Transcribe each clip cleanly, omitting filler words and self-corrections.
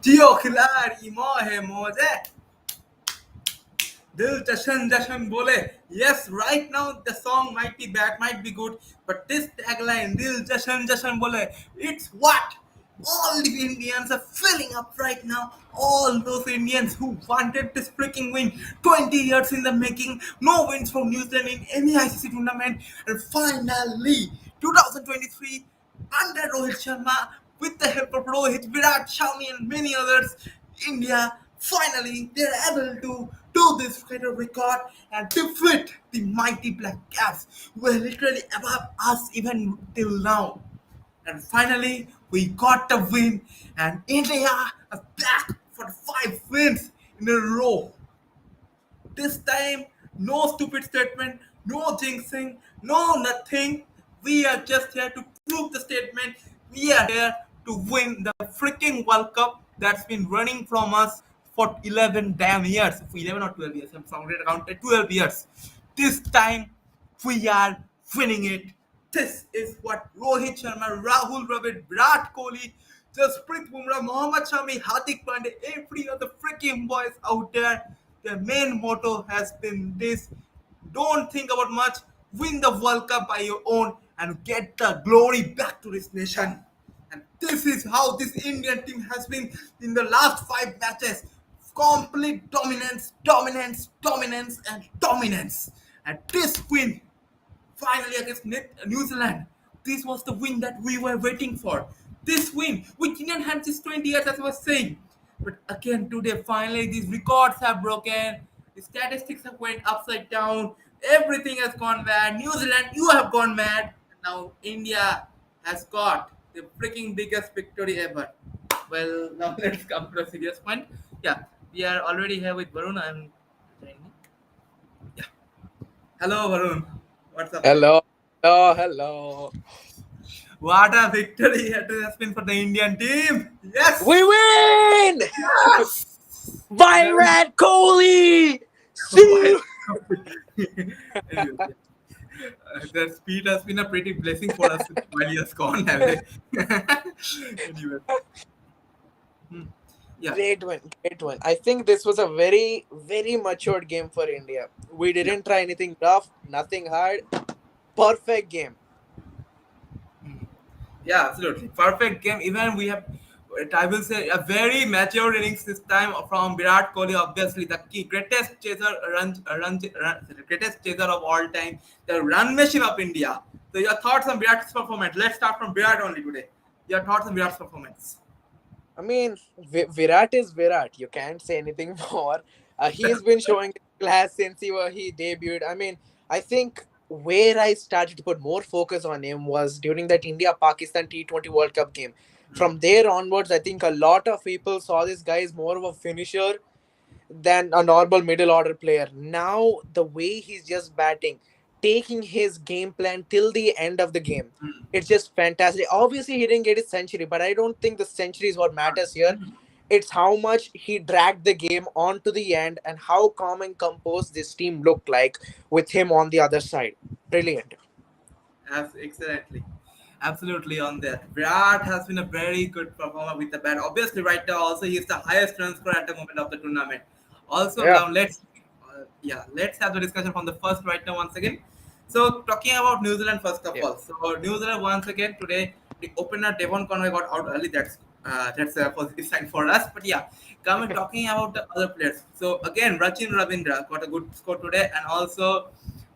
जियो खिलाड़ी मोहे मोजे Dil Jashan Jashan Bole. Yes, right now the song might be bad, might be good, but this tagline, Dil Jashan Jashan Bole, it's what all the Indians are filling up right now. All those Indians who wanted this freaking win, 20 years in the making, no wins from New Zealand in any ICC tournament, and finally, 2023, under Rohit Sharma, with the help of Rohit-Virat, Shami, and many others, India finally they're able to do this kind of record and defeat the mighty Black Caps who were literally above us even till now. And finally, we got the win, and India are back for 5 wins in a row. This time, no stupid statement, no jinxing, no nothing. We are just here to prove the statement. We are here to win the freaking World Cup that's been running from us for 11 damn years. 11 or 12 years, I'm sorry, counted 12 years. This time, we are winning it. This is what Rohit Sharma, Rahul Dravid, Virat Kohli, Jasprit Bumrah, Mohammad Shami, Hardik Pandey, every other freaking boys out there. Their main motto has been this: don't think about much, win the World Cup by your own, and get the glory back to this nation. And this is how this Indian team has been in the last 5 matches. Complete dominance, dominance, dominance, and dominance. And this win finally against New Zealand. This was the win that we were waiting for. This win, we didn't have this 20 years, as I was saying. But again, today, finally, these records have broken. The statistics have went upside down. Everything has gone bad. New Zealand, you have gone mad. Now, India has got the freaking biggest victory ever. Well, now let's come to a serious point. Yeah, we are already here with Varun and yeah. Hello, Varun. What's up? Hello, hello, hello. What a victory it has been for the Indian team. Yes. We win! Yes. Virat Kohli! See? Anyway, the speed has been a pretty blessing for us while he has gone. Anyway. Yeah. Great one, great one. I think this was a very, very matured game for India. We didn't try anything rough, nothing hard. Perfect game. Yeah, absolutely. Perfect game. Even we have, I will say, a very mature innings this time from Virat Kohli. Obviously, the greatest chaser, the greatest chaser of all time, the run machine of India. So, your thoughts on Virat's performance? Let's start from Virat only today. Your thoughts on Virat's performance? I mean, Virat is Virat. You can't say anything more. He's been showing class since he debuted. I mean, I think where I started to put more focus on him was during that India-Pakistan T20 World Cup game. From there onwards, I think a lot of people saw this guy as more of a finisher than a normal middle order player. Now, the way he's just batting, taking his game plan till the end of the game, it's just fantastic. Obviously, he didn't get his century, but I don't think the century is what matters here. It's how much he dragged the game on to the end and how calm and composed this team looked like with him on the other side. Brilliant. Excellently. Absolutely on that. Virat has been a very good performer with the bat. Obviously, right now also he is the highest run scorer at the moment of the tournament. Also, Yeah. now let's have the discussion from the first right now once again. So talking about New Zealand first of Yeah. all. So New Zealand once again today the opener Devon Conway got out early. That's a positive sign for us. But yeah, talking about the other players. So again, Rachin Ravindra got a good score today, and also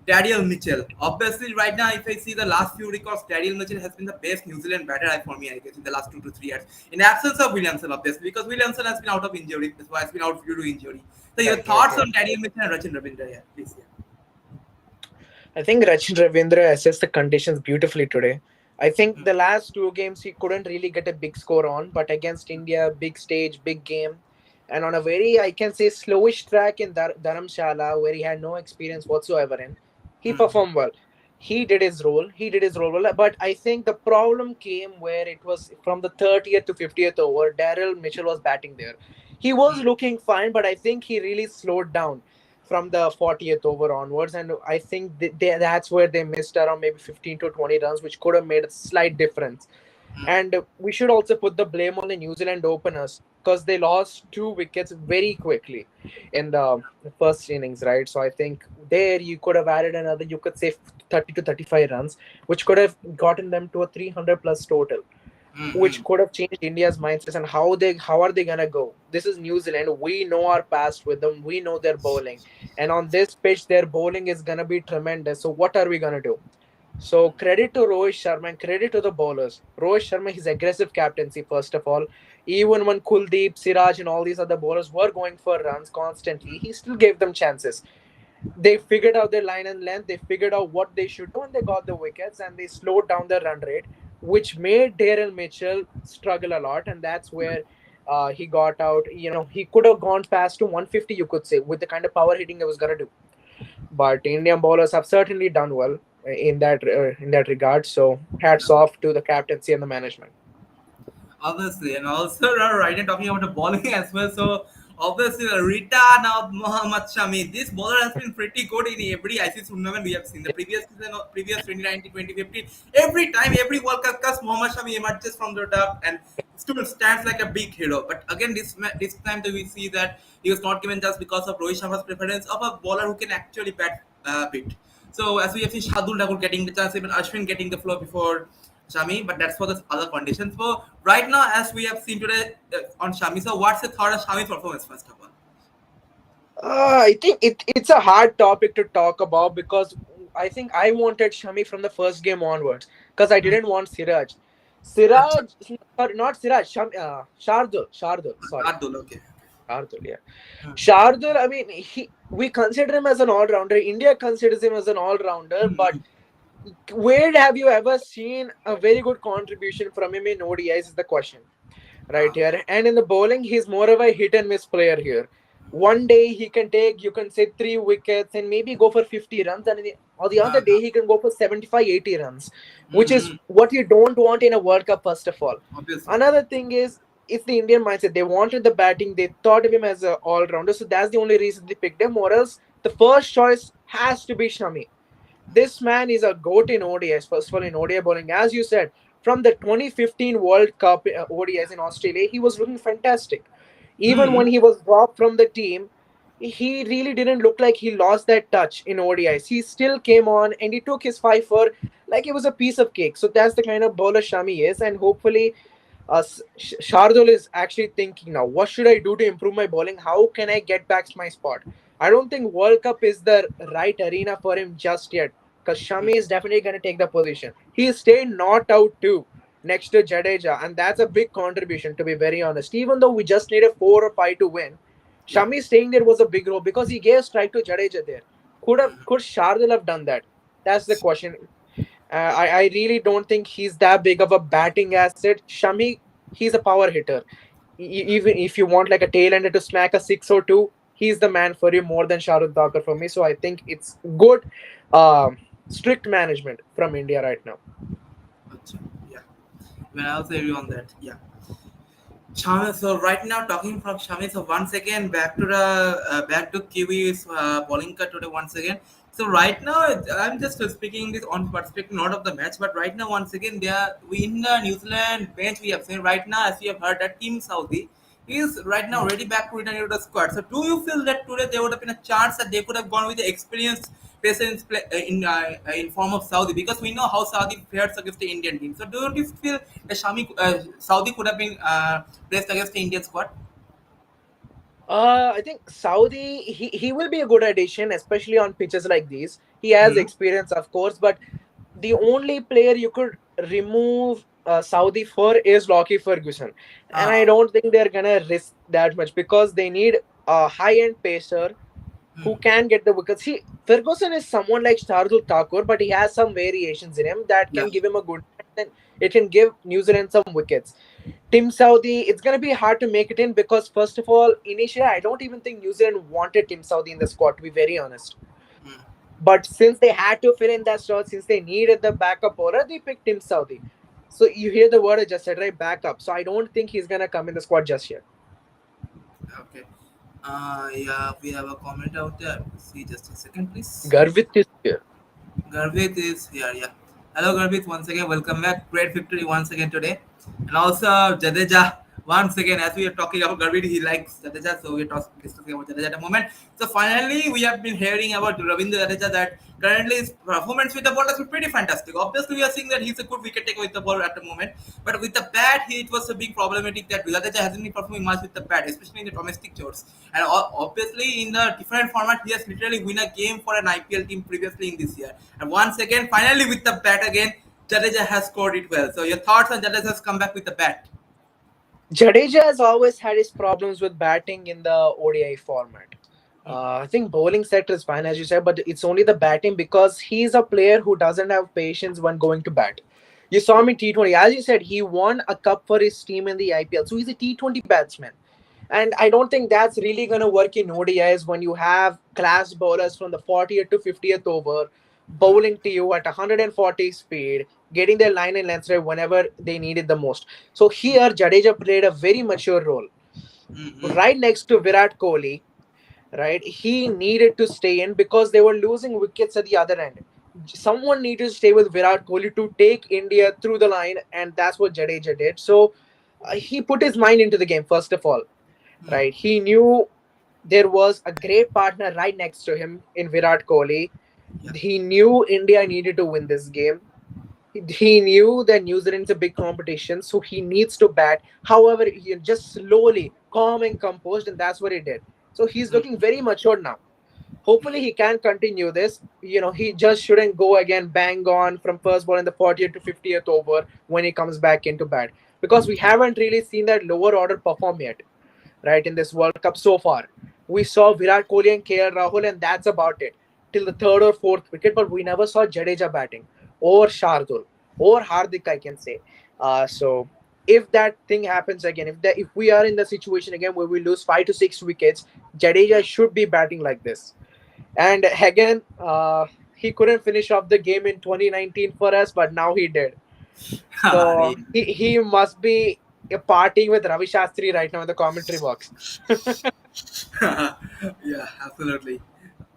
Daniel Mitchell. Obviously, right now, if I see the last few records, Daniel Mitchell has been the best New Zealand batter for me, I guess, in the last 2 to 3 years. In absence of Williamson, obviously, because Williamson has been out of injury. That's why it's been out due to injury. So, your thoughts on Daniel Mitchell and Rachin Ravindra? Yeah, please. Yeah. I think Rachin Ravindra assessed the conditions beautifully today. I think the last two games he couldn't really get a big score on, but against India, big stage, big game, and on a very, I can say, slowish track in Dharamshala where he had no experience whatsoever in, he performed well. He did his role. He did his role well. But I think the problem came where it was from the 30th to 50th over. Daryl Mitchell was batting there. He was looking fine, but I think he really slowed down from the 40th over onwards. And I think that's where they missed around maybe 15 to 20 runs, which could have made a slight difference. And we should also put the blame on the New Zealand openers because they lost 2 wickets very quickly in the first innings, right? So I think there you could have added another, you could say 30 to 35 runs, which could have gotten them to a 300 plus total, which Mm-hmm. could have changed India's mindset and how are they gonna go? This is New Zealand. We know our past with them. We know their bowling, and on this pitch, their bowling is gonna be tremendous. So what are we gonna do? So credit to Rohit Sharma and credit to the bowlers. Rohit Sharma, his aggressive captaincy, first of all. Even when Kuldeep, Siraj, and all these other bowlers were going for runs constantly, he still gave them chances. They figured out their line and length, they figured out what they should do, and they got the wickets and they slowed down the run rate, which made Daryl Mitchell struggle a lot. And that's where he got out. He could have gone past to 150, you could say, with the kind of power hitting he was going to do. But Indian bowlers have certainly done well in that regard. So hats off to the captaincy and the management. Obviously, and also right now talking about the bowling as well. So obviously, Rita now Mohammad Shami. This bowler has been pretty good in every ICC tournament we have seen. The previous season, previous 2019, 2015, every time, every World Cup, comes Mohammad Shami emerges from the top and still stands like a big hero. But again, this time we see that he was not given just because of Rohit Sharma's preference of a bowler who can actually bat bit. So as we have seen Shardul Thakur getting the chance, even Ashwin getting the floor before Shami, but that's for the other conditions. So right now, as we have seen today on Shami, so what's the thought of Shami's performance first of all? I think it's a hard topic to talk about because I think I wanted Shami from the first game onwards because I Hmm. didn't want Siraj. Acha. Siraj, sorry, not Siraj, Shardul, sorry. Shardul, okay. Shardul, yeah. Hmm. Shardul, I mean, we consider him as an all rounder. India considers him as an all rounder, but where have you ever seen a very good contribution from him in ODIs is the question right Ah, here. And in the bowling, he's more of a hit and miss player here. One day he can take, you can say, 3 wickets and maybe go for 50 runs, and or the other ah, day he can go for 75, 80 runs, which is mm-hmm. what you don't want in a World Cup, first of all. Obviously. Another thing is, it's the Indian mindset. They wanted the batting, they thought of him as an all rounder, so that's the only reason they picked him, or else the first choice has to be Shami. This man is a goat in ODIs, first of all, in ODI bowling. As you said, from the 2015 World Cup ODIs in Australia, he was looking fantastic. Even Hmm. when he was dropped from the team, he really didn't look like he lost that touch in ODIs. He still came on and he took his five for like it was a piece of cake. So that's the kind of bowler Shami is, and hopefully Shardul is actually thinking now, what should I do to improve my bowling? How can I get back to my spot? I don't think World Cup is the right arena for him just yet because Shami is definitely going to take the position. He stayed not out too next to Jadeja, and that's a big contribution, to be very honest. Even though we just need a 4 or 5 to win, Yeah. Shami staying there was a big role because he gave strike to Jadeja there. Could Shardul have done that? That's the question. I really don't think he's that big of a batting asset. Shami, he's a power hitter. Even if you want like a tail ender to smack a 6 or 2, he's the man for you more than Shahrukh Thakur for me. So I think it's good, strict management from India right now. Acha. Yeah. When I also agree on that. Yeah. Shami, so right now talking from Shami, so once again back to Kiwi's bowling cut today once again. So right now I'm just speaking this on perspective not of the match, but right now once again we in the New Zealand bench we have seen right now as we have heard that Team Saudi is right now ready back to return to the squad. So do you feel that today there would have been a chance that they could have gone with the experienced patience in form of Saudi because we know how Saudi fares against the Indian team. So don't you feel the Saudi could have been placed against the Indian squad? I think Saudi, he will be a good addition, especially on pitches like these. He has Hmm. experience, of course, but the only player you could remove Saudi for is Lockie Ferguson, and I Ah. don't think they're gonna risk that much because they need a high-end pacer who Hmm. can get the wickets. See, Ferguson is someone like Shardul Thakur, but he has some variations in him that Yeah. can give him a good. Then it can give New Zealand some wickets. Tim Saudi, it's gonna be hard to make it in because first of all, initially I don't even think New Zealand wanted Tim Saudi in the squad, to be very honest. Hmm. But since they had to fill in that slot, since they needed the backup bowler, they picked Tim Saudi. So you hear the word I just said, right? Backup. So I don't think he's gonna come in the squad just yet. Okay. Yeah, we have a comment out there. See, just a second, please. Garvit is here. Garvit is here. Yeah. Hello, Garbit. Once again, welcome back. Great victory once again today. And also, Jadeja. Once again, as we are talking about Garbit, he likes Jadeja, so we're discussing about Jadeja at the moment. So finally, we have been hearing about Ravindra Jadeja that currently his performance with the ball has been pretty fantastic. Obviously, we are seeing that he's a good wicket taker with the ball at the moment, but with the bat, it was a big problematic that Jadeja hasn't been performing much with the bat, especially in the domestic chores. And obviously, in the different format, he has literally win a game for an IPL team previously in this year. And once again, finally with the bat again, Jadeja has scored it well. So your thoughts on Jadeja's comeback with the bat? Jadeja has always had his problems with batting in the ODI format. I think bowling sector is fine, as you said, but it's only the batting because he's a player who doesn't have patience when going to bat. You saw him in T20. As you said, he won a cup for his team in the IPL. So he's a T20 batsman. And I don't think that's really going to work in ODIs when you have class bowlers from the 40th to 50th over bowling to you at 140 speed, getting their line and length right whenever they need it the most. So here, Jadeja played a very mature role. Mm-hmm. Right next to Virat Kohli, right? He needed to stay in because they were losing wickets at the other end. Someone needed to stay with Virat Kohli to take India through the line, and that's what Jadeja did. So he put his mind into the game, first of all, right? He knew there was a great partner right next to him in Virat Kohli. Yeah. He knew India needed to win this game. He knew that New Zealand's a big competition, so he needs to bat. However, he just slowly, calm and composed, and that's what he did. So he's looking very mature now. Hopefully, he can continue this. He just shouldn't go again bang on from first ball in the 40th to 50th over when he comes back into bat because we haven't really seen that lower order perform yet, right, in this World Cup so far. We saw Virat Kohli and KL Rahul, and that's about it till the third or fourth wicket. But we never saw Jadeja batting or Shardul or Hardik, I can say. So if that thing happens again, if we are in the situation again where we lose 5 to 6 wickets, Jadeja should be batting like this. And again, he couldn't finish off the game in 2019 for us, but now he did. So he must be partying with Ravi Shastri right now in the commentary box. Yeah, absolutely.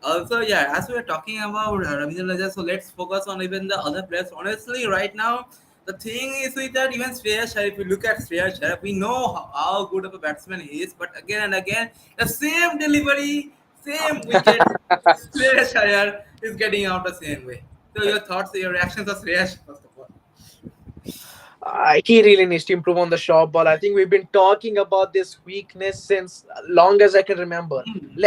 Also, yeah, as we were talking about Ravindra Jadeja, so let's focus on even the other players. Honestly, right now, the thing is with that even Shreyas Iyer, if you look at Shreyas Iyer, we know how good of a batsman he is, but again and again, the same delivery, same wickets, Shreyas Iyer is getting out the same way. So your thoughts, your reactions of Shreyas, first of all. He really needs to improve on the short ball. I think we've been talking about this weakness since long as I can remember.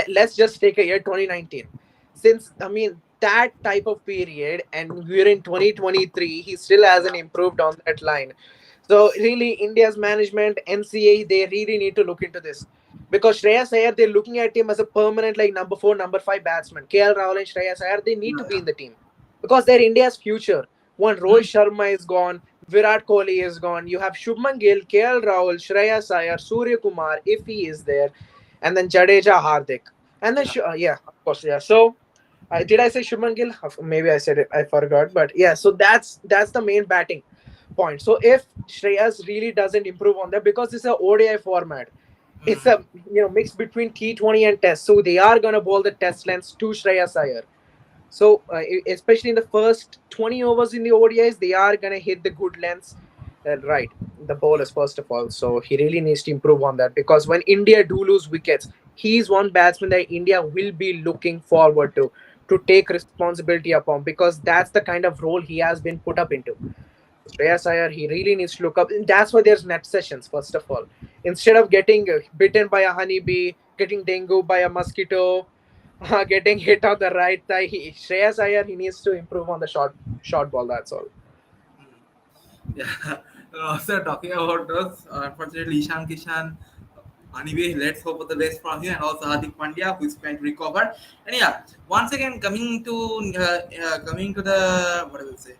Let's just take a year 2019. Since, I mean, that type of period, and we're in 2023, he still hasn't improved on that line. So, really, India's management, NCA, they really need to look into this. Because Shreyas Iyer, they're looking at him as a permanent, like, number 4, number 5 batsman. KL Rahul and Shreyas Iyer, they need to be in the team. Because they're India's future. When Rohit Sharma is gone, Virat Kohli is gone. You have Shubman Gill, KL Rahul, Shreyas Iyer, Suryakumar, if he is there, and then Jadeja, Hardik, and then Yeah. yeah, of course, yeah. So did I say Shubman Gill? Maybe I said it. I forgot, but yeah. So that's the main batting point. So if Shreyas really doesn't improve on that, because it's a ODI format, it's a mix between T20 and Test. So they are gonna bowl the Test lengths to Shreyas Iyer. So, especially in the first 20 overs in the ODIs, they are going to hit the good lengths. Right, the bowlers, first of all. So, he really needs to improve on that because when India do lose wickets, he's one batsman that India will be looking forward to take responsibility upon because that's the kind of role he has been put up into. Shreyas Iyer, he really needs to look up. And that's why there's net sessions, first of all. Instead of getting bitten by a honeybee, getting dengue by a mosquito, getting hit on the right thigh, Shreyas Iyer, he needs to improve on the short ball, that's all. Yeah. Also talking about those, unfortunately, Ishan Kishan. Anyway, let's hope for the best from him and also Hardik Pandya, who is trying to recover. And yeah, once again coming to the what I will say,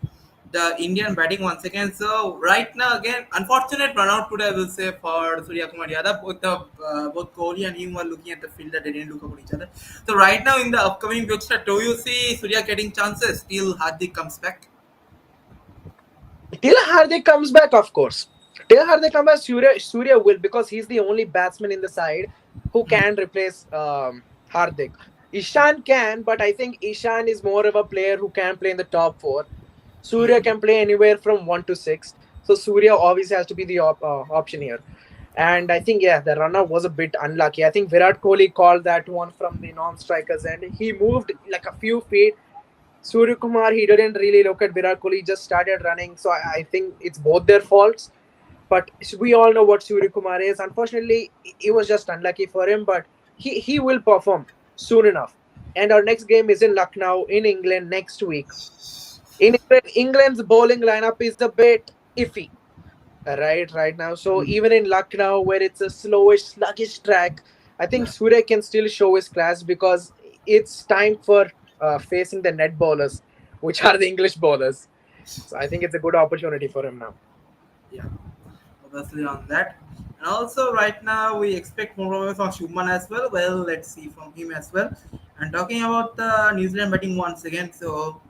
the Indian batting once again. So right now again, unfortunate run out today I will say for Suryakumar Yadav. Both Kohli and him were looking at the field that they didn't look at each other. So right now in the upcoming future, do you see Surya getting chances till Hardik comes back? Till Hardik comes back, of course. Till Hardik comes back, Surya will because he's the only batsman in the side who can replace Hardik. Ishan can, but I think Ishan is more of a player who can play in the top 4. Surya can play anywhere from 1 to 6. So Surya obviously has to be the option here. And I think, yeah, the runner was a bit unlucky. I think Virat Kohli called that one from the non-strikers end. He moved like a few feet. Suryakumar, he didn't really look at Virat Kohli, just started running. So I think it's both their faults. But we all know what Suryakumar is. Unfortunately, it was just unlucky for him, but he will perform soon enough. And our next game is in Lucknow, in England, next week. In England, England's bowling lineup is a bit iffy right now. So even in Lucknow, where it's a slowish, sluggish track, I think Yeah. Surya can still show his class because it's time for facing the net bowlers, which are the English bowlers. So I think it's a good opportunity for him now. Yeah. Obviously on that. And also right now we expect more performance from Shuman as well. Well, let's see from him as well. And talking about the New Zealand batting once again. So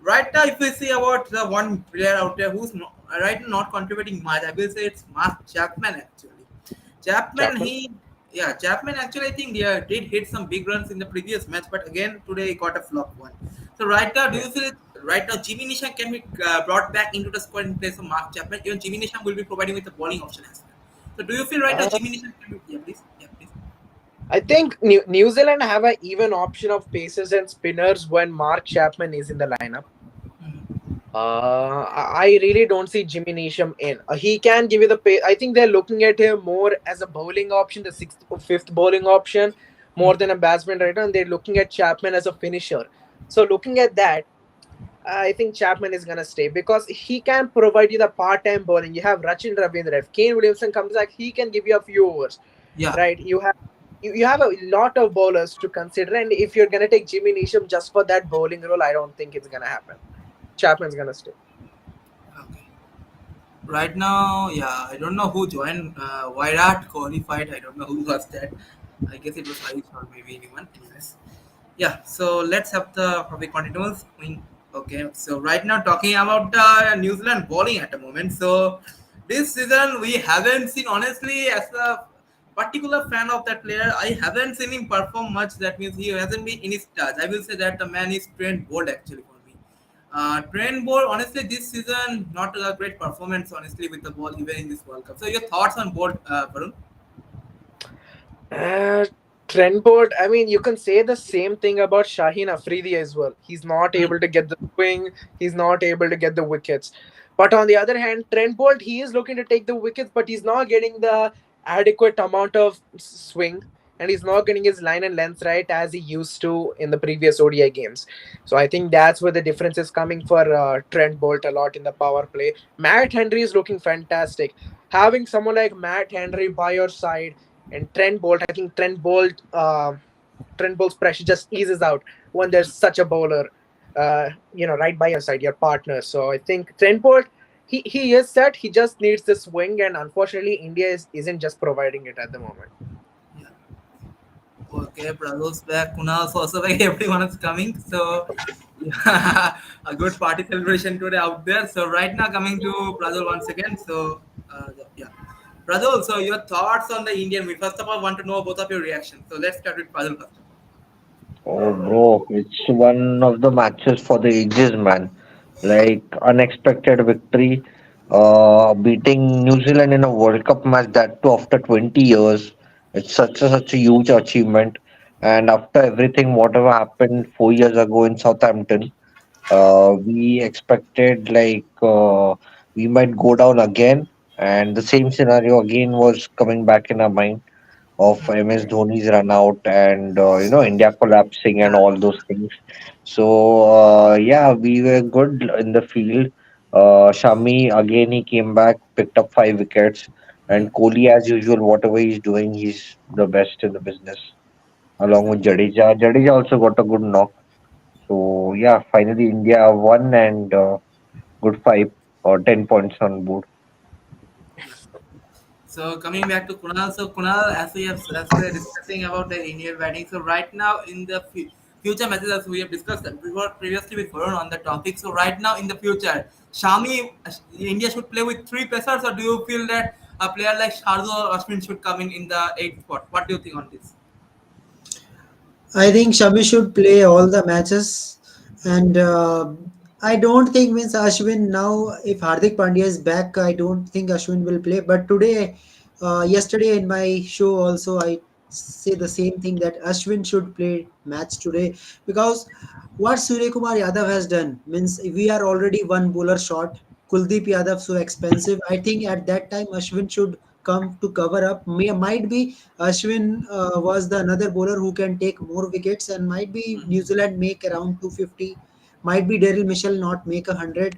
right now, if we see about the one player out there who's right now not contributing much, I will say it's Mark Chapman actually. Chapman, Chapman. he yeah, Chapman actually I think yeah, did hit some big runs in the previous match, but again today he got a flop one. So right now, do Yeah. you feel right now Jimmy Nisham can be brought back into the squad in place of Mark Chapman? Even Jimmy Nisham will be providing with the bowling option as well. So do you feel right now Uh, Jimmy Nisham can be yeah please I think New Zealand have an even option of pacers and spinners when Mark Chapman is in the lineup. I really don't see Jimmy Neesham in. He can give you the pay. I think they're looking at him more as a bowling option, the sixth or fifth bowling option, more than a batsman right now. And they're looking at Chapman as a finisher. So looking at that, I think Chapman is gonna stay because he can provide you the part-time bowling. You have Rachin Ravindra. If Kane Williamson comes back, he can give you a few overs, yeah. right? You have a lot of bowlers to consider, and if you're gonna take Jimmy Neesham just for that bowling role, I don't think it's gonna happen. Chapman's gonna stay. Okay. Right now, yeah, I don't know who joined Virat Kohli fight. I don't know who was that. I guess it was Harish or maybe anyone. Anyways, yeah. So let's have the probably continuous. Okay. So right now talking about the New Zealand bowling at the moment. So this season we haven't seen honestly as a particular fan of that player. I haven't seen him perform much. That means he hasn't been in his touch. I will say that the man is Trent Bolt actually for me. Trent Bolt, honestly, this season not a great performance, honestly, with the ball even in this World Cup. So your thoughts on Bolt, Varun? Uh, Trent Bolt, I mean, you can say the same thing about Shaheen Afridi as well. He's not Hmm. able to get the swing, he's not able to get the wickets. But on the other hand, Trent Bolt, he is looking to take the wickets, but he's not getting the adequate amount of swing, and he's not getting his line and length right as he used to in the previous ODI games. So I think that's where the difference is coming for Trent Bolt a lot in the power play. Matt Henry is looking fantastic. Having someone like Matt Henry by your side and Trent Bolt, I think Trent Bolt's pressure just eases out when there's such a bowler, right by your side, your partner. So I think Trent Bolt, he is set. He just needs the swing, and unfortunately, India isn't just providing it at the moment. Yeah. Okay, Brazil's back. Kunal's also back. Everyone is coming. So, yeah, a good party celebration today out there. So, right now, coming to Brazil once again. So, yeah. Brazil, so your thoughts on the Indian win. First of all, I want to know both of your reactions. So, let's start with Brazil first. Oh, bro, it's one of the matches for the ages, man. Like unexpected victory, beating New Zealand in a World Cup match that too after 20 years. It's such a huge achievement. And after everything, whatever happened 4 years ago in Southampton, we expected we might go down again, and the same scenario again was coming back in our mind of MS Dhoni's run out and India collapsing and Yeah. all those things. So yeah, we were good in the field. Shami again he came back, picked up 5 wickets, and Kohli as usual, whatever he's doing, he's the best in the business. Along with Jadeja, Jadeja also got a good knock. So yeah, finally India won and good 5 or 10 points on board. Yeah. So coming back to Kunal, so Kunal, as we are discussing about the Indian batting, so right now in the future matches, as we have discussed before previously with Varun on the topic, so right now in the future, Shami, India should play with three pacers, or do you feel that a player like Shardul or Ashwin should come in the eighth spot? What do you think on this? I think Shami should play all the matches, and I don't think means Ashwin now. If Hardik Pandya is back, I don't think Ashwin will play. But today, yesterday in my show also, I say the same thing that Ashwin should play match today because what Suryakumar Yadav has done means we are already one bowler short. Kuldeep Yadav so expensive. I think at that time Ashwin should come to cover up. Might be Ashwin was the another bowler who can take more wickets and might be New Zealand make around 250. Might be Daryl Mitchell not make 100.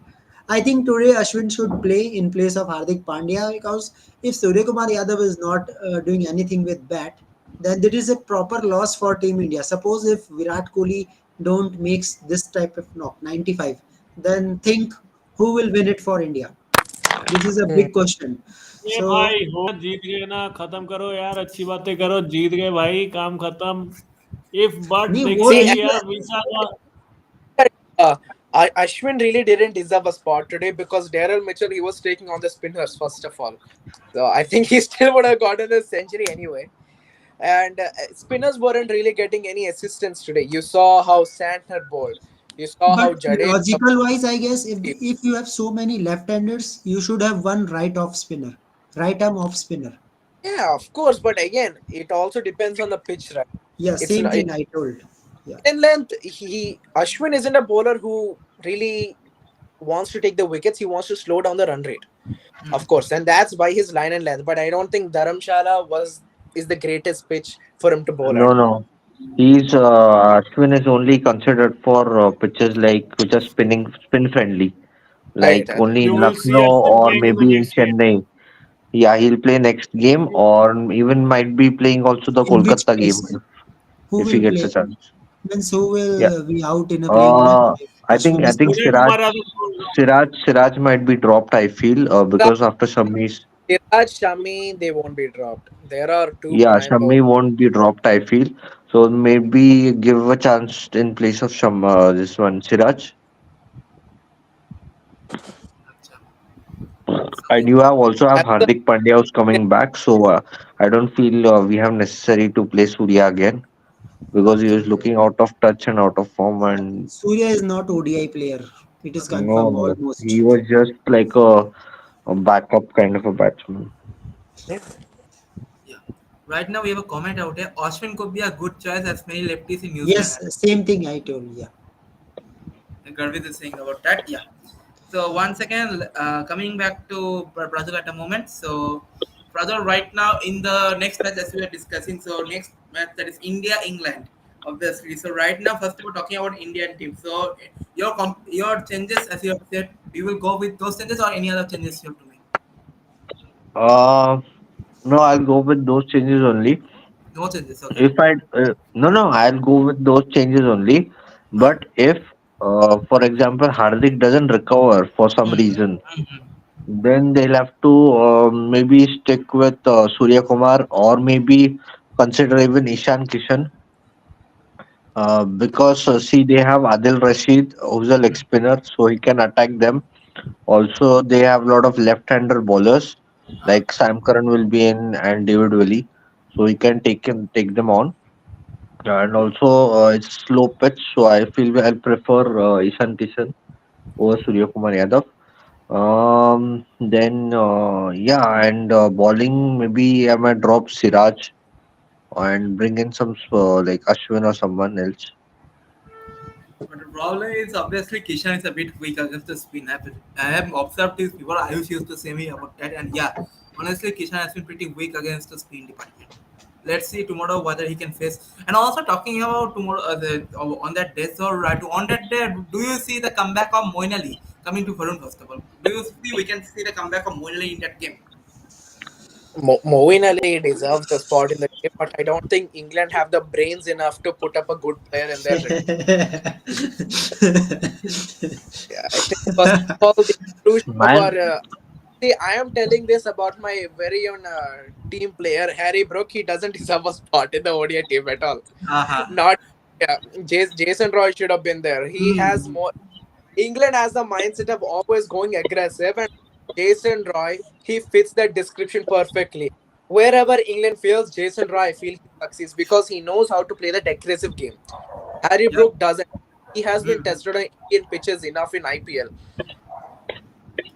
I think today Ashwin should play in place of Hardik Pandya because if Suryakumar Yadav is not doing anything with bat, then there is a proper loss for Team India. Suppose if Virat Kohli don't makes this type of knock 95, then think who will win it for India. This is a Hmm. big question. ये So भाई हो गया, जीत गए ना, खत्म करो यार, अच्छी बातें करो, जीत गए भाई, काम खत्म। इफ बट नहीं वो देखते See, हैं ठीक है. यार वीसा का। uh, Ashwin really didn't deserve a spot today because Daryl Mitchell he was taking on the spinners first of all. So I think he still would have gotten a century anyway. And spinners weren't really getting any assistance today. You saw how Santner bowled. You saw But how Jadeja. logical wise, I guess if you have so many left-handers, you should have one right off spinner, right arm off spinner. Yeah, of course, but again, it also depends on the pitch, right? Yeah, It's same not thing I told. Yeah. in length. He Ashwin isn't a bowler who really wants to take the wickets. He wants to slow down the run rate, of course, and that's by his line and length. But I don't think Dharamshala was is the greatest pitch for him to bowl No, at. no. Ashwin is only considered for pitches like which are spin friendly, Right. like only You in will see Lucknow Ashwin or playing in the maybe in next game. Chennai. Yeah, he'll play next game or even might be playing also the In which Kolkata game place? Who if he will gets a play? chance. Means who Yeah. will be out in a playing 11 if Ashwin I is think not? Surya Kumar Yadav, Siraj might be dropped. I feel because after Shami's Siraj, Shami, they won't be dropped. There are two yeah prime bowlers. Shami won't be dropped. I feel so maybe give a chance in place of this one Siraj. अच्छा. So And you have also have That's the Hardik Pandya who's coming back. So I don't feel we have necessary to play Surya again because he was looking out of touch and out of form. And Surya is not ODI player. It is no, confirmed no, he almost. was just like a backup kind of a batsman. yeah. Right now we have a comment out here. Ashwin could be a good choice as many lefties in New Zealand. Yes, same thing I told. Yeah. Garvit is saying about that. Yeah. So one second, coming back to Brazil at the moment. So Brazil right now in the next match as we are discussing. So next match that is India England, obviously. So right now, first of all, talking about Indian team. So your changes as you have said, you will go with those changes or any other changes you have to make. Uh, no, I'll go with those changes only. No changes. Okay. If I no, I'll go with those changes only. Uh, But if, for example, Hardik doesn't recover for some reason, then they'll have to maybe stick with Surya Kumar or maybe consider even Ishan Kishan because see they have Adil Rashid who's a leg spinner, so he can attack them. Also, they have a lot of left-hander bowlers like Sam Curran will be in and David Willey, so he can take them on. And also, it's slow pitch, so I feel I'll prefer Ishan Kishan over Surya Kumar Yadav. Then yeah, and bowling maybe I might drop Siraj and bring in some like Ashwin or someone else. But the problem is obviously Kishan is a bit weak against the spin. I have observed this before. Ayush used to say me about that, and yeah, honestly, Kishan has been pretty weak against the spin department. Let's see tomorrow whether he can face. And also talking about tomorrow, on that day, so right on that day, do you see the comeback of Moin Ali coming to Varun first of all? Do you see we can see the comeback of Moin Ali in that game? Moeen Ali deserves a spot in the game, but I don't think England have the brains enough to put up a good player in their. Yeah, I think first of all the evolution of our. Man, See, I am telling this about my very own team player Harry Brook. He doesn't deserve a spot in the ODI team at all. Uh-huh. Not yeah. Jason Roy should have been there. He has Hmm. more. England has the mindset of always going aggressive, and Jason Roy he fits that description perfectly. Wherever England fails, Jason Roy I feel he succeeds because he knows how to play that aggressive game. Harry Yep. Brook doesn't. he has been tested on Indian pitches enough in IPL.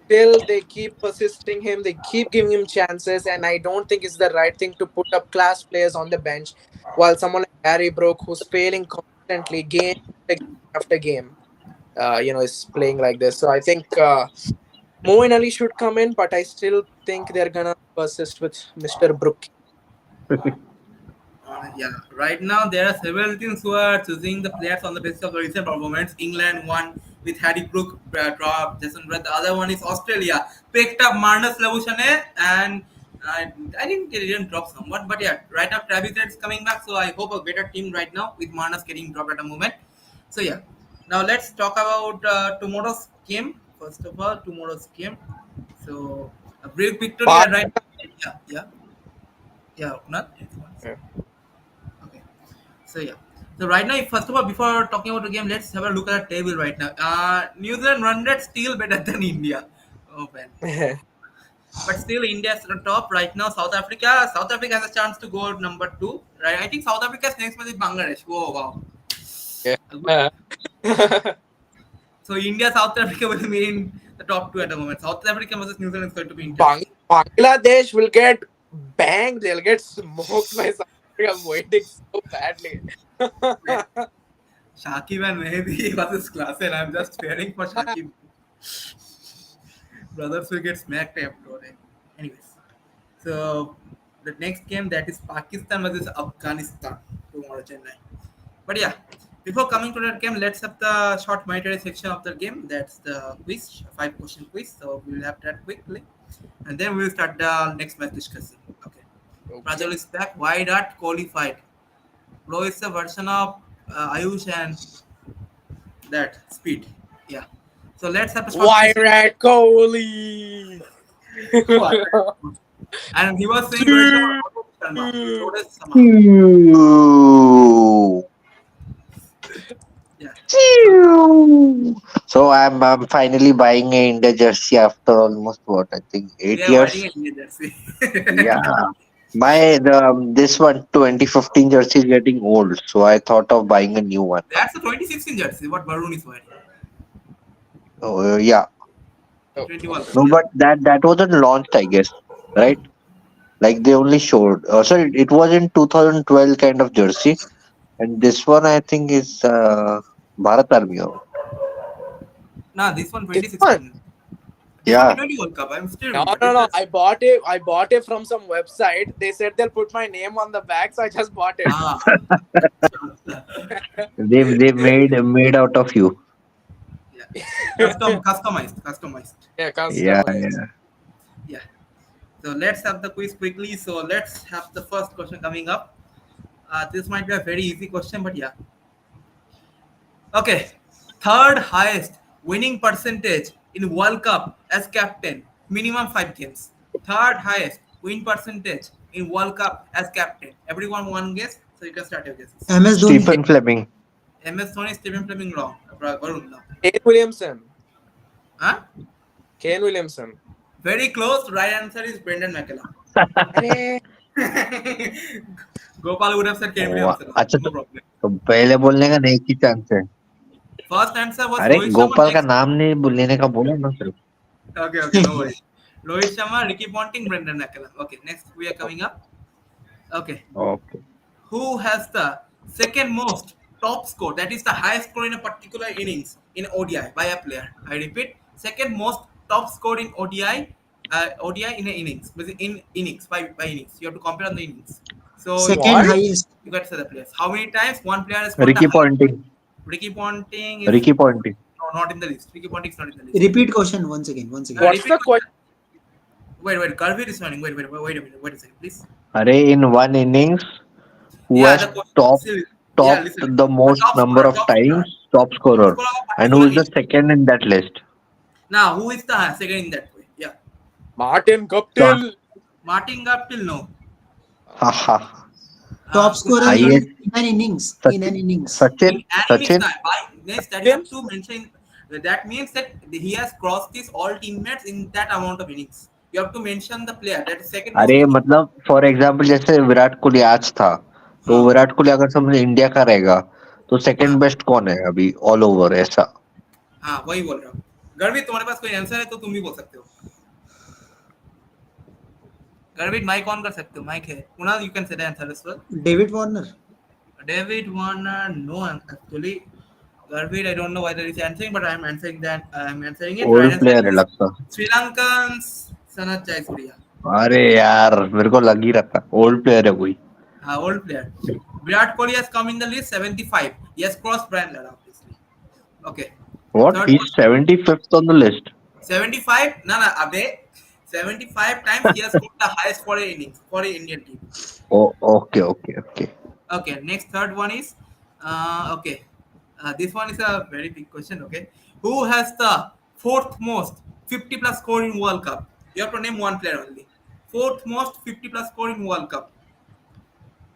Still, they keep persisting him. They keep giving him chances, and I don't think it's the right thing to put up class players on the bench while someone like Gary Brook, who's failing constantly after game, is playing like this. So I think Moeen Ali should come in, but I still think they're gonna persist with Mr. Brook. Yeah, right now there are several teams who are choosing the players on the basis of the recent performance. England won with Harry Brook drop, Jason Red. The other one is Australia picked up Marnus Labuschagne, and I think they didn't drop somewhat, but yeah, right now Travis Head is coming back, so I hope a better team right now with Marnus getting dropped at the moment. So yeah, now let's talk about tomorrow's game. First of all, tomorrow's game. So a big victory, But and right, yeah, yeah, yeah, not. yeah. Okay. So yeah. So right now, first of all, before talking about the game, let's have a look at the table right now. New Zealand run rate still better than India. Oh man. But still, India is on top right now. South Africa has a chance to go number two. Right? I think South Africa's next match is Bangladesh. Whoa, wow. Yeah. So India, South Africa will be in the top two at the moment. South Africa versus New Zealand is going to be intense. Bangladesh will get banged. They'll get smoked by South Africa. I'm waiting so badly. Shakib and Mehdi versus class, and I'm just fearing for Shakib. Brothers will get smacked after. Anyways, so the next game, that is Pakistan versus Afghanistan tomorrow, Chennai. But yeah, before coming to that game, let's have the short monetary section of the game. That's the quiz, 5-question quiz. So we will have that quickly, and then we will start the next match discussion. Okay. Rajal is back. Why not qualified? Bro is a version of Ayush and that speed. Yeah. So let's have a short quiz. Virat Kohli. And he was saying Rohit Sharma. Rohit Sharma. Yeah. So I'm finally buying a India jersey after almost what I think They 8 are years. wearing an Indian jersey. Yeah, this one 2015 jersey is getting old, so I thought of buying a new one. That's a 2016 jersey. What Varun is wearing. Oh, yeah, 21. no, but that wasn't launched, I guess, right? Like they only showed. Sorry, it was in 2012 kind of jersey, and this one I think is Bharat Army. Nah, this one This one? 2016. This Yeah. one T20 World Cup. I'm still. No. I bought it from some website. They said they'll put my name on the back, so I just bought it. Ah. They made out of you. Yeah. Customized. Yeah, Yeah, customized. yeah. Yeah. So let's have the quiz quickly. So let's have the first question coming up. This might be a very easy question, but yeah. Okay. Third highest winning percentage in World Cup as captain. Minimum 5 games. Third highest win percentage in World Cup as captain. Everyone one guess, so you can start your guesses. MS Dhoni. Stephen Fleming. MS Dhoni, Stephen Fleming wrong. Varun, no. Kane Williamson. Huh? Kane Williamson. Very close. Right answer is Brendan McCallum. अरे, Gopal would have said Kane Williamson. अच्छा No problem. तो पहले बोलने का नहीं एक ही chance है. First answer was अरे Rohit Sharma. गोपाल का Next. नाम नहीं लेने का बोला ना सिर्फ. Okay, no worries. Rohit Sharma, Ricky Ponting, Brendan McCallum. Okay, next we are coming up. Okay. Okay. Who has the second most top score? That is the highest score in a particular innings in ODI by a player. I repeat, second most top score in ODI in an innings. In innings by innings. You have to compare on the innings. So Second What? highest. you got to say the players. How many times one player has scored Ricky the highest? Ponting. Ricky Ponting is Ricky Ponting. no, not in the list. Ricky Ponting is not in the list. Repeat question once again. What's Repeat the question? Wait. Garvey is running. Wait a minute. Wait a second, please. अरे in one innings, who Yeah, has the question topped still- topped listen. the most Top number scorer, of top times, scorer. top scorer, Top scorer of and who is the particular second in that list? Now, who is the second in that way? Yeah. Martin Guptill. Martin Gaptil, no. Haha. Top scorer highest- in an innings. In an innings. Sachin. Sachin. That you have to mention. That means that he has crossed his all teammates in that amount of innings. You have to mention the player. That is second. अरे मतलब for example जैसे विराट कोहली आज था तो हाँ. विराट कोहली अगर समझ India का रहेगा तो हाँ सेकंड बेस्ट कौन है अभी ऑल ओवर ऐसा? हाँ वही बोल रहा हूँ। गर्वित तुम्हारे पास कोई आंसर है तो तुम भी बोल सकते हो। गर्वित माइक ऑन कर सकते हो, माइक है। Kunal you can say the answer as well. David Warner. David Warner, no, actually. Garvit, I don't know whether he's answering, but I'm answering that. I'm answering it. Right old answer player है is लगता। Sri Lankans Sanat Jayasuriya. अरे यार मेरे को लग ही रहा था old player है कोई। Old player. Virat Kohli has come in the list 75. He has crossed Brian Lara, obviously. Okay. What? Third He's question. 75th on the list. 75? No, no, Abe. 75 times he has scored the highest for an innings for an Indian team. Oh, okay, okay, okay. Okay, next third one is okay. This one is a very big question. Okay, who has the fourth most 50 plus score in World Cup? You have to name one player only. Fourth most 50 plus score in World Cup.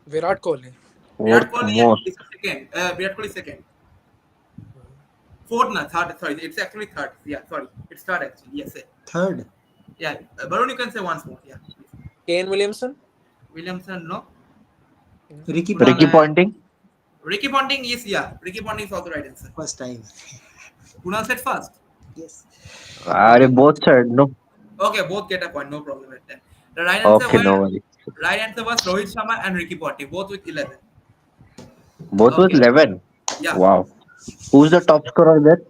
Virat Kohli. Virat Fourth Kohli most. is second. Virat Kohli second. Fourth, no, third. Sorry, it's actually third. Yeah, sorry, it's third actually. Yes, Third. yeah. Barun, you can say once more. Yeah, Kane Williamson. Williamson, no. Ricky Kunal Ricky Ponting. and Ponting? Ricky Ponting is, yeah. Ricky Ponting is also right answer. First time. Kunal said first. Yes. अरे both side no. Okay, both get a point, no problem at that. The Okay, no worries. right answer was Rohit Sharma and Ricky Ponting, both with 11. Both with Okay, 11. yeah. Wow. Who's the top scorer there?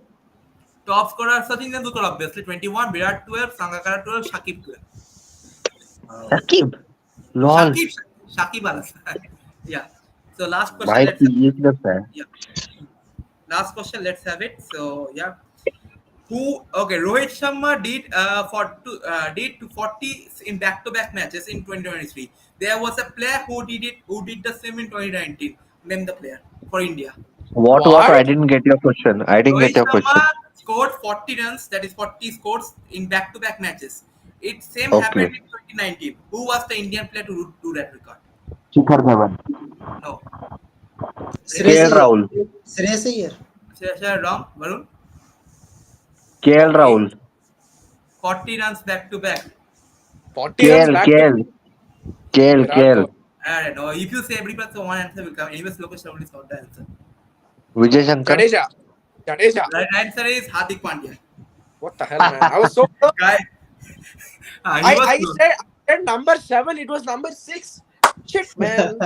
Top scorer Sachin Tendulkar obviously 21, Virat 12, Sangakkara 12, Shakib 12. Wow. Shakib. Lol. Shakib, Shakib Alas. Yeah. So last question, भाई let's have, seriousness है. yeah. Last question, let's have it. So yeah. Who? Okay, Rohit Sharma did 40 in back-to-back matches in 2023. There was a player who did it, who did the same in 2019. Name the player for India. What? I What? didn't get your question. I didn't Rohit get your Sharma question. scored 40 runs, that is 40 scores in back-to-back matches. It same Okay. happened in 2019. Who was the Indian player to do that record? Shikhar Dhawan. No. Shreyas KL Remember? Iyer. Rahul. Shreyas Iyer. Wrong. Varun. KL 40, Rahul. 40 runs back-to-back. 40 runs KL, back to KL, KL, Virat KL. Kohli. I don't know. If you say every person, one answer will come. Anyways, Lokesh Sharma is not the answer. Vijay Shankar. Jadeja. Jadeja. Right answer is Hardik Pandya. What the hell, man? I was so close. Guy, he I, was I close. said I said number 7. It was number 6. Shit, man.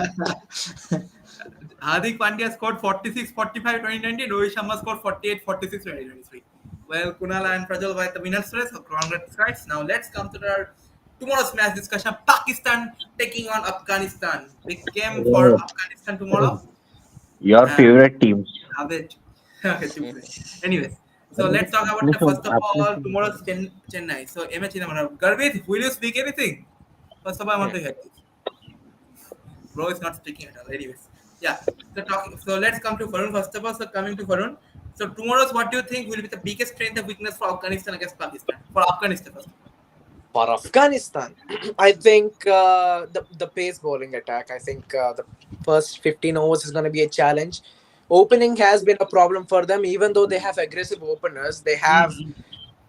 Hardik Pandya scored 46, 45, 2019. Rohit Sharma scored 48, 46, 2023. Well, Kunal and Prajal were the winners today, so congrats. Now let's come to our tomorrow's match discussion. Pakistan taking on Afghanistan. Big game for Oh, Afghanistan tomorrow. your And favorite teams. have it. Anyways, so let's talk about the first of all tomorrow's Chennai. So, MH Garvit, will you speak anything? First of all, I want to hear this. Bro is not speaking at all. Anyways, yeah. So let's come to Varun first of all. So coming to Varun. So tomorrow's, what do you think will be the biggest strength and weakness for Afghanistan against Pakistan? For Afghanistan first. For Afghanistan, I think the pace bowling attack. I think the first 15 overs is going to be a challenge. Opening has been a problem for them, even though they have aggressive openers. They have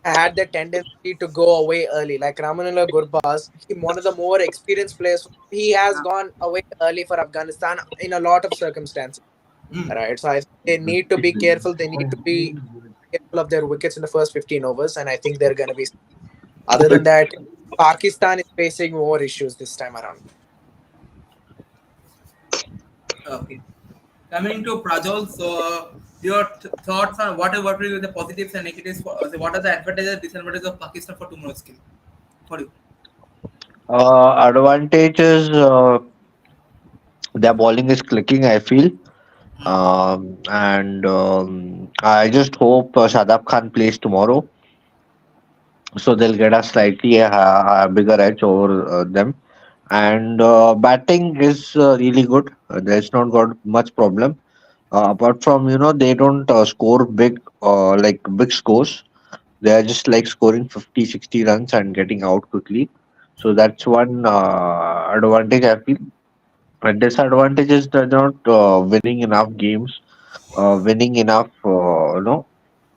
had the tendency to go away early. Like Ramanullah Gurbaz, one of the more experienced players, he has gone away early for Afghanistan in a lot of circumstances. Right, so I think they need to be careful. They need to be careful of their wickets in the first 15 overs, and I think they're going to be. Other than that, Pakistan is facing more issues this time around. Okay. Coming to Prajol, so your thoughts on what will be the positives and negatives? What are the advantages, disadvantages of Pakistan for tomorrow's game? For you. Advantages. Their bowling is clicking. I feel. And I just hope Shadab Khan plays tomorrow, so they'll get a slightly bigger edge over them. And batting is really good. There's not got much problem. Apart from they don't score like big scores. They are just like scoring 50, 60 runs and getting out quickly. So that's one advantage I feel. And disadvantage is they're not winning enough games, winning enough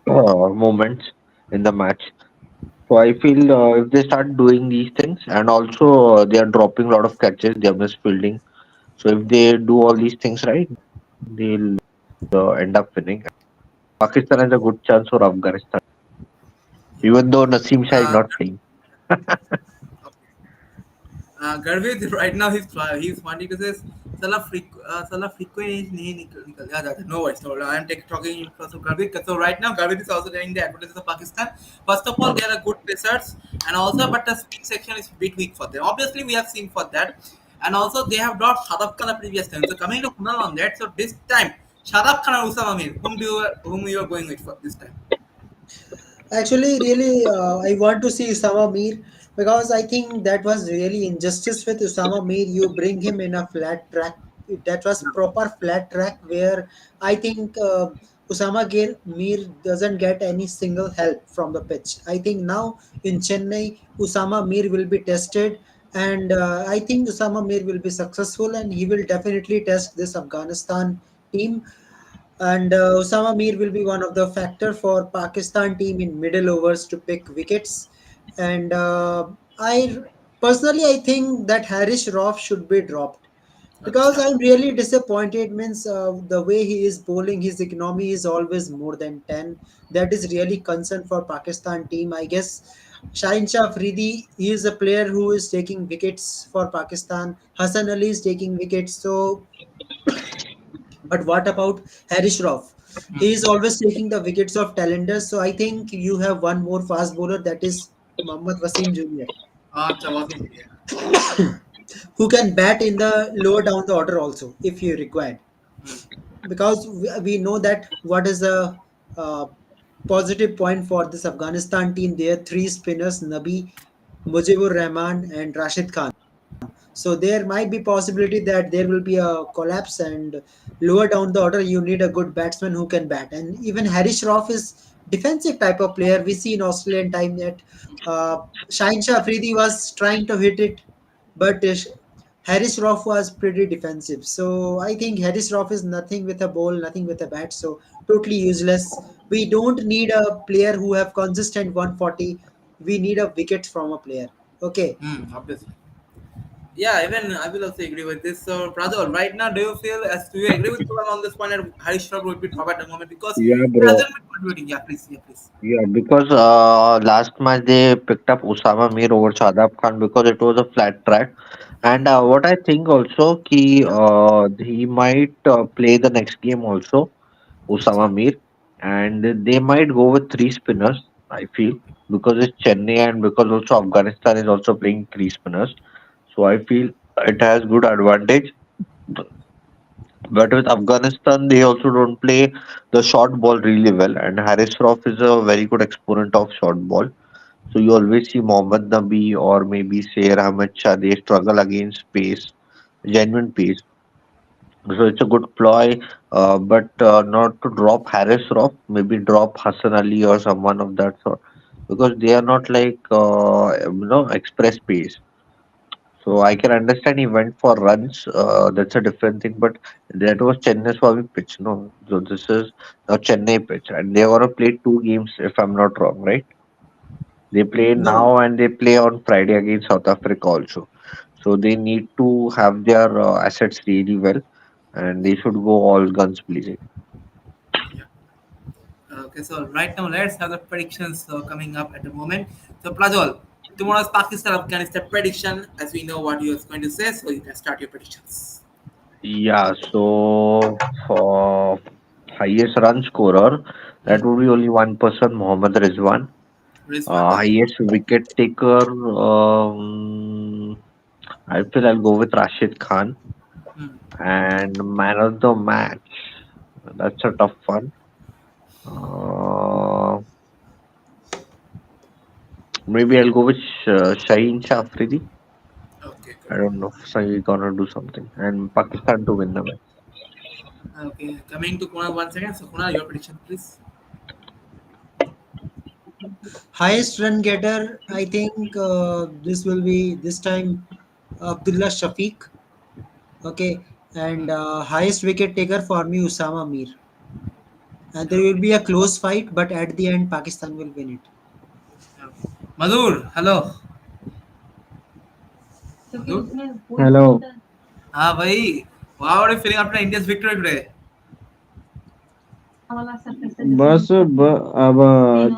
moments in the match. So I feel if they start doing these things, and also they are dropping a lot of catches, they are misfielding. So if they do all these things right, they'll end up winning. Pakistan has a good chance for Afghanistan, even though Naseem Shah is Uh, not playing. Garvit right now he's wanting to say Salah frequent nahi nikal yaad aata. No worries, no. I am talking in front of Garvit. So right now Garvit is also getting the advantages of Pakistan. First of all, they are a good pacers, and also but the spin section is a bit weak for them. Obviously, we have seen for that, and also they have dropped Shadab Khan the previous time. So coming to Kunal on that, so this time Shadab Khan and Usama Mir, whom you are going with for this time? Actually, really, I want to see Usama Mir because I think that was really injustice with Usama Mir. You bring him in a flat track. That was proper flat track where I think Mir doesn't get any single help from the pitch. I think now in Chennai, Usama Mir will be tested, and I think Usama Mir will be successful, and he will definitely test this Afghanistan team. And Osama Mir will be one of the factor for Pakistan team in middle overs to pick wickets. And I personally I think that Harish Rauf should be dropped because Acha. I'm really disappointed. Means the way he is bowling, his economy is always more than 10. That is really concern for Pakistan team. I guess Shaheen Shah Afridi, he is a player who is taking wickets for Pakistan. Hassan Ali is taking wickets. So but what about Harish Rauf? He is always taking the wickets of talenders. So I think you have one more fast bowler that is Mohammad Wasim Jr. Acha was in India. who can bat in the lower down the order also if you required. Because we know that what is the uh, positive point for this Afghanistan team. There are three spinners: Nabi, Mujibur Rahman, and Rashid Khan. So there might be possibility that there will be a collapse and lower down the order you need a good batsman who can bat. And even Harish Rauf is defensive type of player. We see in Australian time that Shaheen Shah Afridi was trying to hit it, but Harish Rauf was pretty defensive. So I think Harish Rauf is nothing with a ball, nothing with a bat. So totally useless. We don't need a player who have consistent 140. We need a wicket from a player. Okay. Obviously. Yeah, even I will also agree with this. So, Pradol, right now, do you agree with Kunal on this point that Harish Rav would be top at the moment because Yeah, he bro. hasn't been contributing? Yeah, please. Yeah, because last match they picked up Usama Mir over Shadab Khan because it was a flat track. And what I think also, he might play the next game also, Acha. Usama Mir, and they might go with three spinners, I feel, because it's Chennai and because also Afghanistan is also playing three spinners. So I feel it has good advantage. But with Afghanistan, they also don't play the short ball really well, and Haris Rauf is a very good exponent of short ball. So you always see Mohammad Nabi or maybe say Ahmed Shah, they struggle against pace, genuine pace. So it's a good ploy, but not to drop Haris Rauf, maybe drop Hassan Ali or someone of that sort, because they are not like express pace. So I can understand he went for runs. That's a different thing. But that was Chennai Swami pitch. No, so this is a Chennai pitch, and they want to play two games if I'm not wrong, right? They play No. now and they play on Friday against South Africa also. So they need to have their assets really well, and they should go all guns blazing. Yeah. Okay, so right now, let's have the predictions coming up at the moment. So, Pradol, tomorrow's Pakistan Afghanistan prediction, as we know what you are going to say, so you can start your predictions. Yeah. So for highest run scorer, that would be only one person, Mohammad Rizwan. Rizwan, okay. Highest wicket taker, I feel I'll go with Rashid Khan. Hmm. And man of the match, that's a tough one. Maybe I'll go with Shaheen Shah Afridi. Okay, good. I don't know if he's gonna do something. And Pakistan to win the match. Okay, coming to Kunal once again. So, Kunal, your prediction, please. Highest run getter, I think this will be this time Abdullah Shafiq. Okay, and highest wicket taker for me Usama Mir. And there will Okay. be a close fight, but at the end Pakistan will win it. Okay. Madhur, hello. Madhur? Hello. Ah, bhai. How are you feeling after India's victory today? बस अब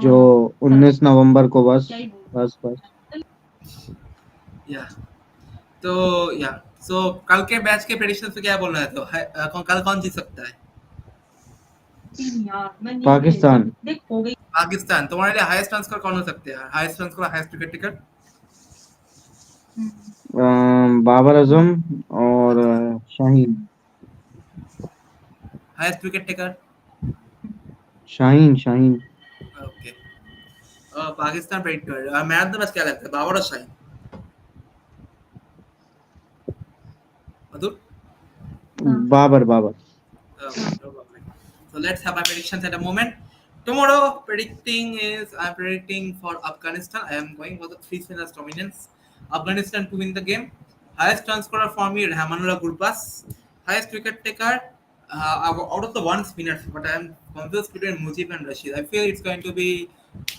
जो 19 नवंबर को बस बस बस या तो या सो कल के मैच के प्रेडिक्शन पे क्या बोलना है तो कल कौन जीत सकता है? पाकिस्तान पाकिस्तान। तुम्हारे लिए हाईएस्ट रन स्कोर कौन हो सकते हैं? Highest run score, highest wicket taker? Babar Azam और Shaheen highest wicket taker? Shaheen Shaheen okay. Pakistan predict कर। मैन ऑफ द मैच क्या लगता है, बाबर और शाहीन? मधुर? Babar Babar Probably. So let's have my predictions at a moment. Tomorrow, I'm predicting for Afghanistan. I am going for the three spinners dominance. Afghanistan to win the game. Highest run scorer for me, Rahmanullah Gurbas. Highest wicket taker, out of the one spinners, but I am confused between Mujib and Rashid. I feel it's going to be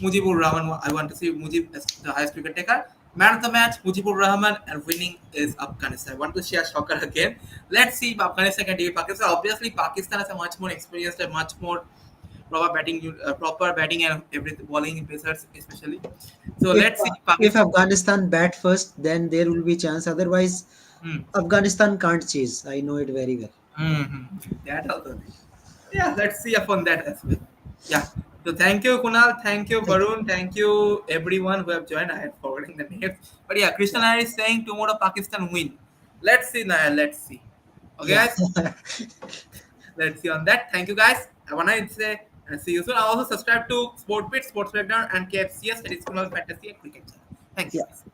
Mujibur Rahman. I want to see Mujib as the highest wicket taker. Man of the match, Mujibur Rahman, and winning is Afghanistan. I want to share shocker again. Let's see if Afghanistan can defeat Pakistan. Obviously, Pakistan has a much more experienced and much more proper batting and everything, bowling pacers especially. So If let's see if Pakistan. Afghanistan bat first, then there will be chance. Otherwise, Hmm. Afghanistan can't chase. I know it very well. That also. Yeah, let's see upon that as well. Yeah. So thank you, Kunal. Thank you, Thank you. Varun. Thank you, everyone who have joined. I had forgotten the names. But yeah, Krishna Yeah. is saying tomorrow Pakistan win. Let's see, Naya. Let's see. Okay, Yeah. guys. Let's see on that. Thank you, guys. Have a nice day and see you soon. I also subscribe to Sportbit, Sports Breakdown, and KFCS, that is Kunal Fantasy and Cricket Channel. Thank you, Yeah. guys.